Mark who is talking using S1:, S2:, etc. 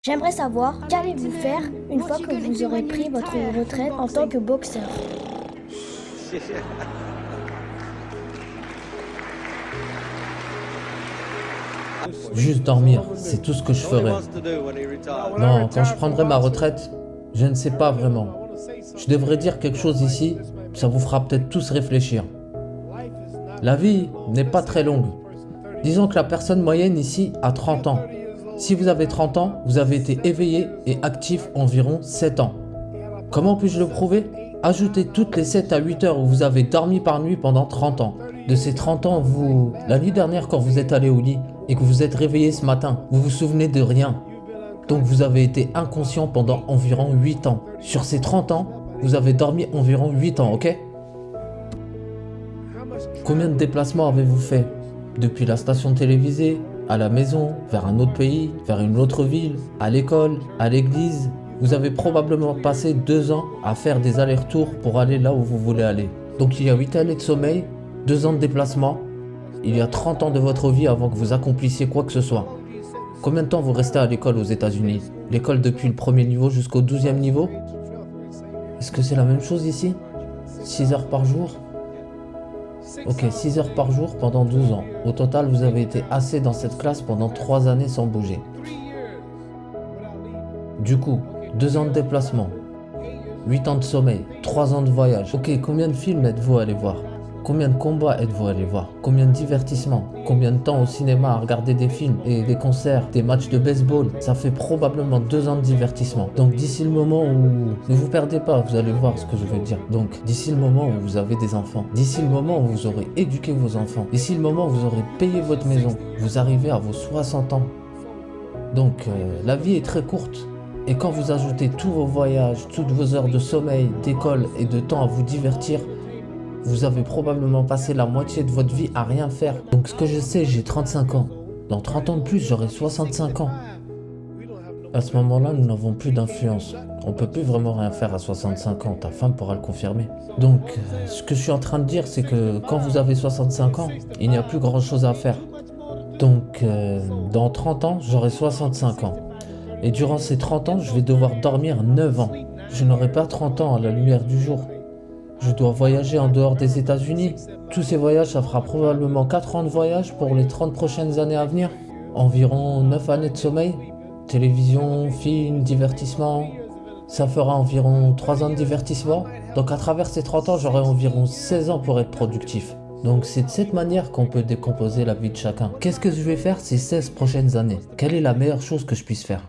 S1: J'aimerais savoir qu'allez-vous faire une fois que vous aurez pris votre retraite en tant que boxeur.
S2: Juste dormir, c'est tout ce que je ferai. Non, quand je prendrai ma retraite, je ne sais pas vraiment. Je devrais dire quelque chose ici, ça vous fera peut-être tous réfléchir. La vie n'est pas très longue. Disons que la personne moyenne ici a 30 ans. Si vous avez 30 ans, vous avez été éveillé et actif environ 7 ans. Comment puis-je le prouver? Ajoutez toutes les 7 à 8 heures où vous avez dormi par nuit pendant 30 ans. De ces 30 ans, la nuit dernière quand vous êtes allé au lit et que vous êtes réveillé ce matin, vous vous souvenez de rien. Donc vous avez été inconscient pendant environ 8 ans. Sur ces 30 ans, vous avez dormi environ 8 ans, ok? Combien de déplacements avez-vous fait? Depuis la station télévisée, à la maison, vers un autre pays, vers une autre ville, à l'école, à l'église. Vous avez probablement passé 2 ans à faire des allers-retours pour aller là où vous voulez aller. Donc il y a 8 années de sommeil, 2 ans de déplacement, il y a 30 ans de votre vie avant que vous accomplissiez quoi que ce soit. Combien de temps vous restez à l'école aux États-Unis? L'école depuis le premier niveau jusqu'au 12e niveau? Est-ce que c'est la même chose ici? 6 heures par jour? Ok, 6 heures par jour pendant 12 ans. Au total, vous avez été assis dans cette classe pendant 3 années sans bouger. Du coup, 2 ans de déplacement, 8 ans de sommeil, 3 ans de voyage. Ok, combien de films êtes-vous allé voir? Combien de combats êtes-vous allé voir? Combien de divertissements? Combien de temps au cinéma à regarder des films et des concerts, des matchs de baseball? Ça fait probablement 2 ans de divertissement. Donc d'ici le moment où... Ne vous perdez pas, vous allez voir ce que je veux dire. Donc d'ici le moment où vous avez des enfants, d'ici le moment où vous aurez éduqué vos enfants, d'ici le moment où vous aurez payé votre maison, vous arrivez à vos 60 ans. Donc la vie est très courte. Et quand vous ajoutez tous vos voyages, toutes vos heures de sommeil, d'école et de temps à vous divertir, vous avez probablement passé la moitié de votre vie à rien faire. Donc ce que je sais, j'ai 35 ans. Dans 30 ans de plus, j'aurai 65 ans. À ce moment-là, nous n'avons plus d'influence. On ne peut plus vraiment rien faire à 65 ans. Ta femme pourra le confirmer. Donc, ce que je suis en train de dire, c'est que quand vous avez 65 ans, il n'y a plus grand-chose à faire. Donc, dans 30 ans, j'aurai 65 ans. Et durant ces 30 ans, je vais devoir dormir 9 ans. Je n'aurai pas 30 ans à la lumière du jour. Je dois voyager en dehors des États-Unis. Tous ces voyages, ça fera probablement 4 ans de voyage pour les 30 prochaines années à venir. Environ 9 années de sommeil. Télévision, films, divertissement. Ça fera environ 3 ans de divertissement. Donc à travers ces 30 ans, j'aurai environ 16 ans pour être productif. Donc c'est de cette manière qu'on peut décomposer la vie de chacun. Qu'est-ce que je vais faire ces 16 prochaines années? Quelle est la meilleure chose que je puisse faire?